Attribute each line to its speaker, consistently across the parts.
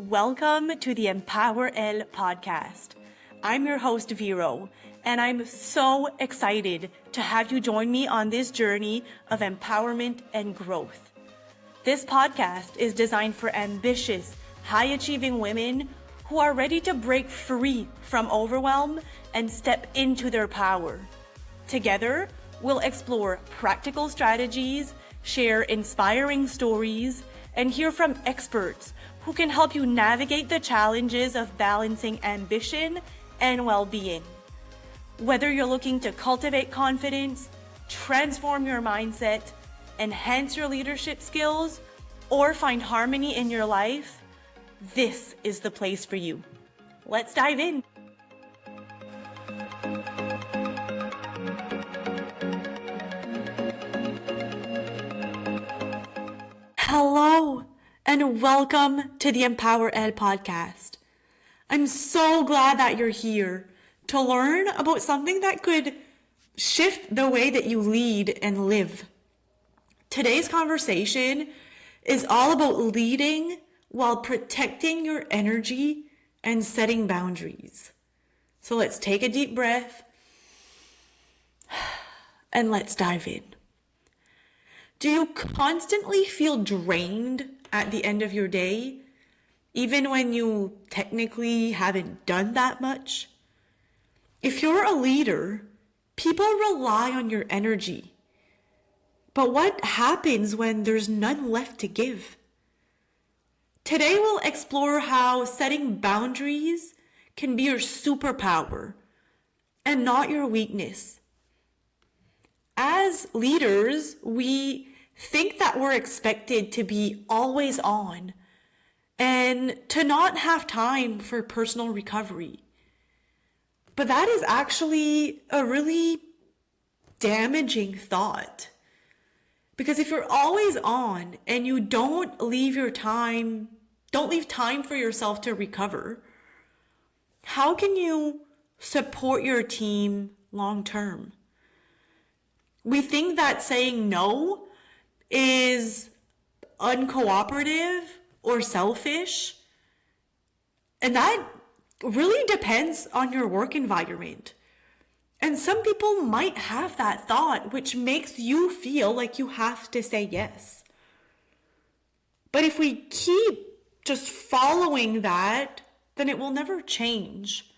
Speaker 1: Welcome to the EmpowerElle podcast. I'm your host, Vero, and I'm so excited to have you join me on this journey of empowerment and growth. This podcast is designed for ambitious, high-achieving women who are ready to break free from overwhelm and step into their power. Together, we'll explore practical strategies, share inspiring stories, and hear from experts who can help you navigate the challenges of balancing ambition and well-being. Whether you're looking to cultivate confidence, transform your mindset, enhance your leadership skills, or find harmony in your life, this is the place for you. Let's dive in. Hello, and welcome to the EmpowerElle podcast. I'm so glad that you're here to learn about something that could shift the way that you lead and live. Today's conversation is all about leading while protecting your energy and setting boundaries. So let's take a deep breath and let's dive in. Do you constantly feel drained at the end of your day, even when you technically haven't done that much? If you're a leader, people rely on your energy. But what happens when there's none left to give? Today we'll explore how setting boundaries can be your superpower and not your weakness. As leaders, we think that we're expected to be always on and to not have time for personal recovery. But that is actually a really damaging thought. Because if you're always on and you don't leave time for yourself to recover, how can you support your team long term? We think that saying no is uncooperative or selfish, and that really depends on your work environment. And some people might have that thought, which makes you feel like you have to say yes. But if we keep just following that, then it will never change.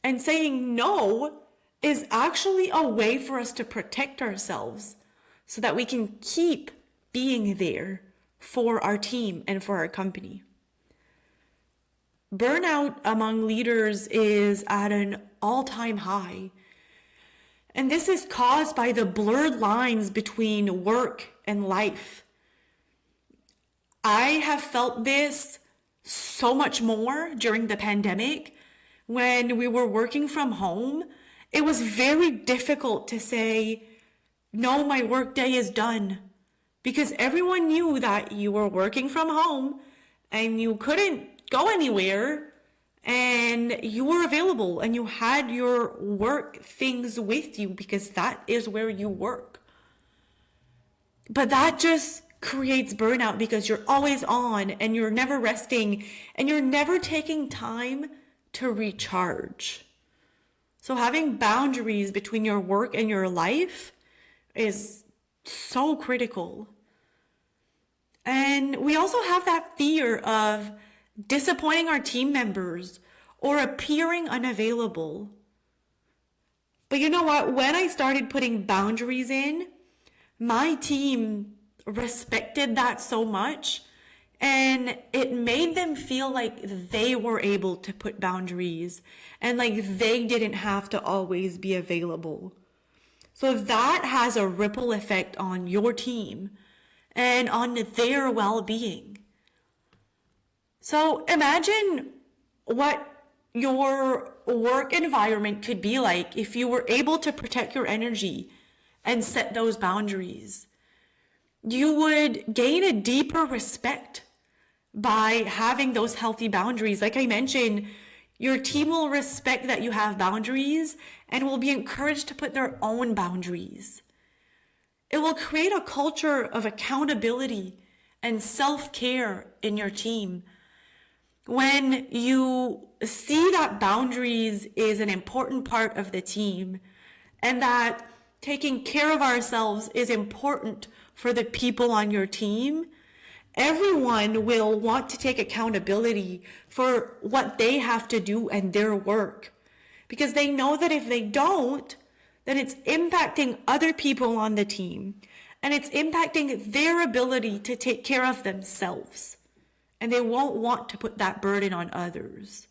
Speaker 1: And saying no is actually a way for us to protect ourselves so that we can keep being there for our team and for our company. Burnout among leaders is at an all-time high. And this is caused by the blurred lines between work and life. I have felt this so much more during the pandemic. When we were working from home, it was very difficult to say, no, my work day is done, because everyone knew that you were working from home and you couldn't go anywhere and you were available and you had your work things with you because that is where you work. But that just creates burnout because you're always on and you're never resting and you're never taking time to recharge. So having boundaries between your work and your life is so critical. And we also have that fear of disappointing our team members or appearing unavailable. But you know what? When I started putting boundaries in, my team respected that so much, and it made them feel like they were able to put boundaries and like they didn't have to always be available. So that has a ripple effect on your team and on their well-being. So imagine what your work environment could be like if you were able to protect your energy and set those boundaries. You would gain a deeper respect by having those healthy boundaries. Like I mentioned, your team will respect that you have boundaries and will be encouraged to put their own boundaries. It will create a culture of accountability and self-care in your team. when you see that boundaries is an important part of the team and that taking care of ourselves is important for the people on your team, everyone will want to take accountability for what they have to do and their work. Because they know that if they don't, then it's impacting other people on the team and it's impacting their ability to take care of themselves. And they won't want to put that burden on others.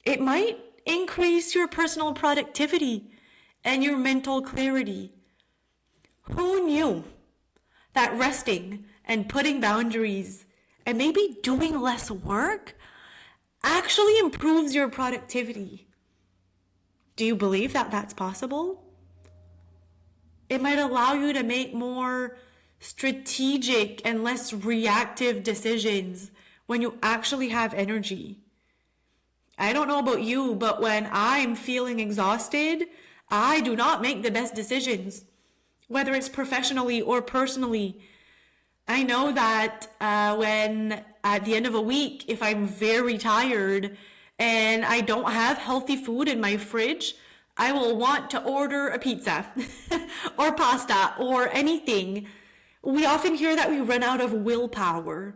Speaker 1: It might increase your personal productivity and your mental clarity. Who knew that resting and putting boundaries and maybe doing less work actually improves your productivity? Do you believe that that's possible? It might allow you to make more strategic and less reactive decisions when you actually have energy. I don't know about you, but when I'm feeling exhausted, I do not make the best decisions, whether it's professionally or personally. I know that when at the end of a week, if I'm very tired and I don't have healthy food in my fridge, I will want to order a pizza or pasta or anything. We often hear that we run out of willpower,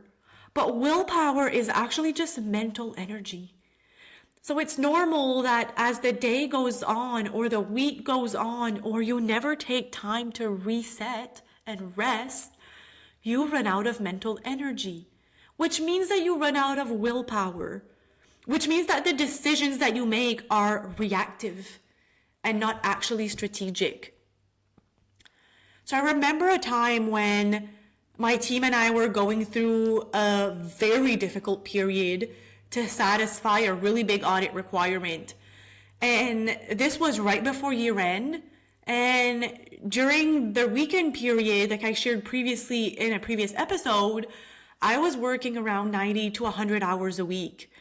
Speaker 1: but willpower is actually just mental energy. So it's normal that as the day goes on or the week goes on or you never take time to reset and rest, you run out of mental energy, which means that you run out of willpower, which means that the decisions that you make are reactive and not actually strategic. So I remember a time when my team and I were going through a very difficult period to satisfy a really big audit requirement. And this was right before year end. And during the weekend period, like I shared previously in a previous episode, I was working around 90 to 100 hours a week.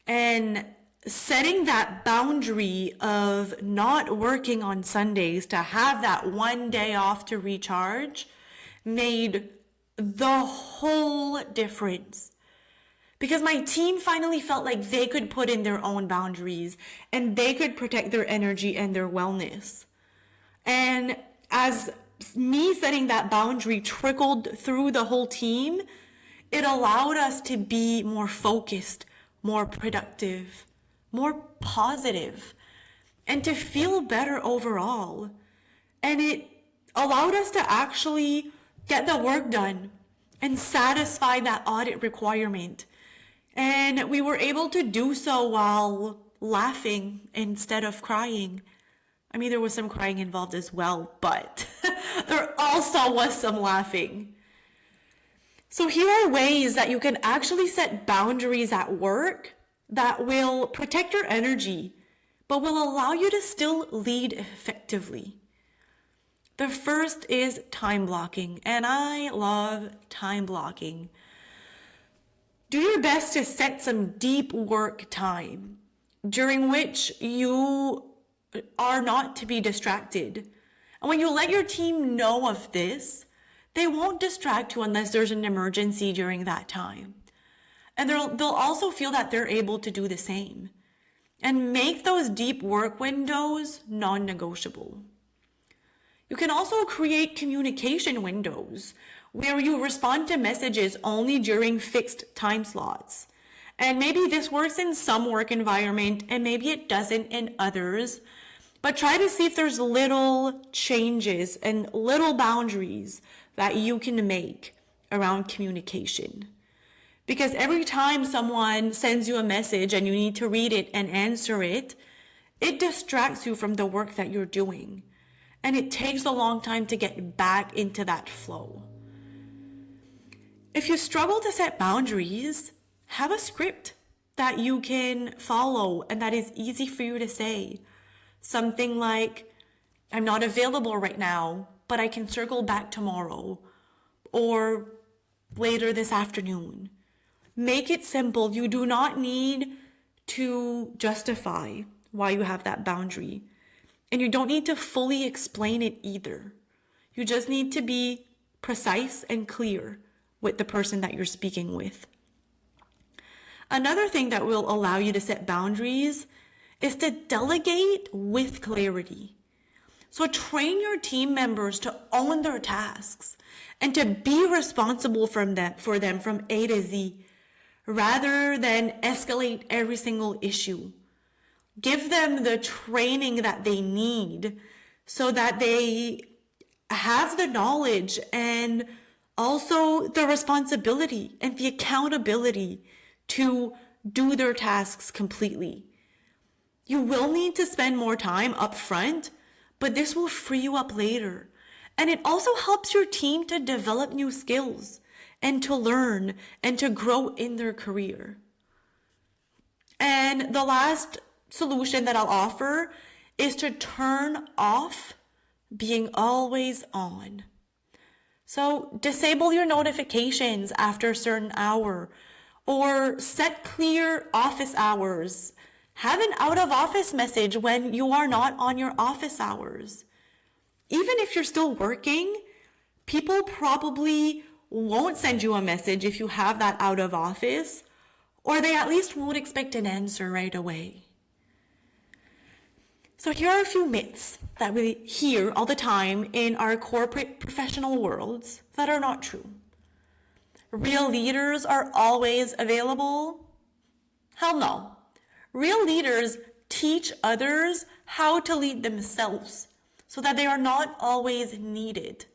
Speaker 1: And setting that boundary of not working on Sundays to have that one day off to recharge made the whole difference. Because my team finally felt like they could put in their own boundaries and they could protect their energy and their wellness. And as me setting that boundary trickled through the whole team, it allowed us to be more focused, more productive, more positive, and to feel better overall. And it allowed us to actually get the work done and satisfy that audit requirement. And we were able to do so while laughing instead of crying. I mean, there was some crying involved as well, but there also was some laughing. So here are ways that you can actually set boundaries at work that will protect your energy, but will allow you to still lead effectively. The first is time blocking, and I love time blocking. Do your best to set some deep work time during which you are not to be distracted. And when you let your team know of this, they won't distract you unless there's an emergency during that time. And they'll also feel that they're able to do the same. And make those deep work windows non-negotiable. You can also create communication windows where you respond to messages only during fixed time slots. And maybe this works in some work environment and maybe it doesn't in others. But try to see if there's little changes and little boundaries that you can make around communication. Because every time someone sends you a message and you need to read it and answer it, it distracts you from the work that you're doing. And it takes a long time to get back into that flow. If you struggle to set boundaries, have a script that you can follow and that is easy for you to say. Something like, I'm not available right now, but I can circle back tomorrow or later this afternoon. Make it simple. You do not need to justify why you have that boundary. And you don't need to fully explain it either. You just need to be precise and clear with the person that you're speaking with. Another thing that will allow you to set boundaries is to delegate with clarity. So train your team members to own their tasks and to be responsible for them from A to Z, rather than escalate every single issue. Give them the training that they need so that they have the knowledge and also the responsibility and the accountability to do their tasks completely. You will need to spend more time up front, but this will free you up later. And it also helps your team to develop new skills and to learn and to grow in their career. And the last solution that I'll offer is to turn off being always on. So disable your notifications after a certain hour, or set clear office hours. Have an out of office message when you are not on your office hours. Even if you're still working, people probably won't send you a message if you have that out of office, or they at least won't expect an answer right away. So here are a few myths that we hear all the time in our corporate professional worlds that are not true. Real leaders are always available? Hell no. Real leaders teach others how to lead themselves so that they are not always needed.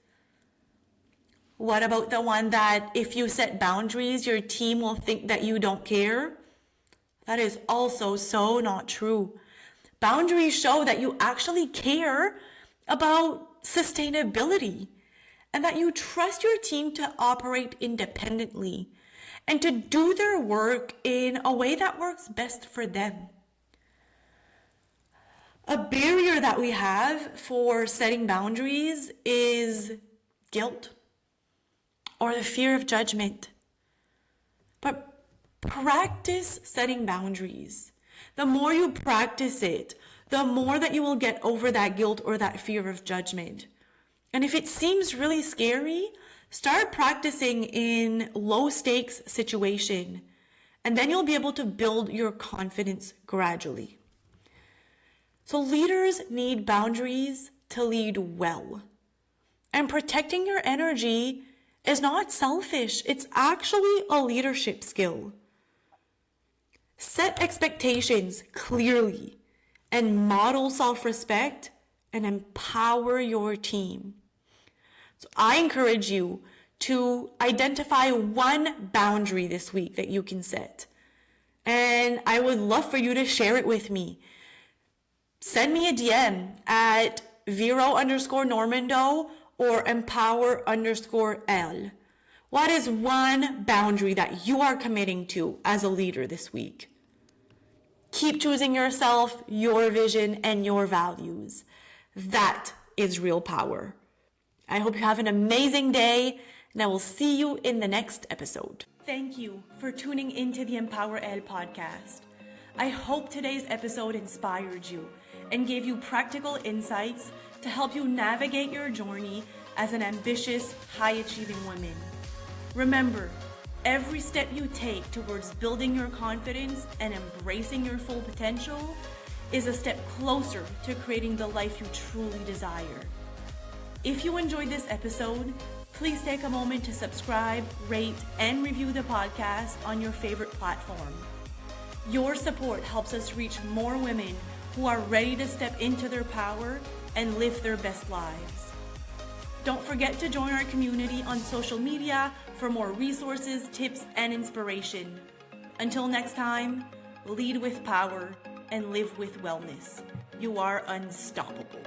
Speaker 1: What about the one that if you set boundaries, your team will think that you don't care? That is also so not true. Boundaries show that you actually care about sustainability and that you trust your team to operate independently and to do their work in a way that works best for them. A barrier that we have for setting boundaries is guilt or the fear of judgment. But practice setting boundaries. The more you practice it, the more that you will get over that guilt or that fear of judgment. And if it seems really scary, start practicing in low stakes situation, and then you'll be able to build your confidence gradually. So leaders need boundaries to lead well. And protecting your energy is not selfish. It's actually a leadership skill. Set expectations clearly and model self-respect and empower your team. So I encourage you to identify one boundary this week that you can set. And I would love for you to share it with me. Send me a DM at Vero_Normando or EmpowerElle. What is one boundary that you are committing to as a leader this week? Keep choosing yourself, your vision, and your values. That is real power. I hope you have an amazing day, and I will see you in the next episode. Thank you for tuning into the EmpowerElle podcast. I hope today's episode inspired you and gave you practical insights to help you navigate your journey as an ambitious, high-achieving woman. Remember, every step you take towards building your confidence and embracing your full potential is a step closer to creating the life you truly desire. If you enjoyed this episode, please take a moment to subscribe, rate, and review the podcast on your favorite platform. Your support helps us reach more women who are ready to step into their power and live their best lives. Don't forget to join our community on social media for more resources, tips, and inspiration. Until next time, lead with power and live with wellness. You are unstoppable.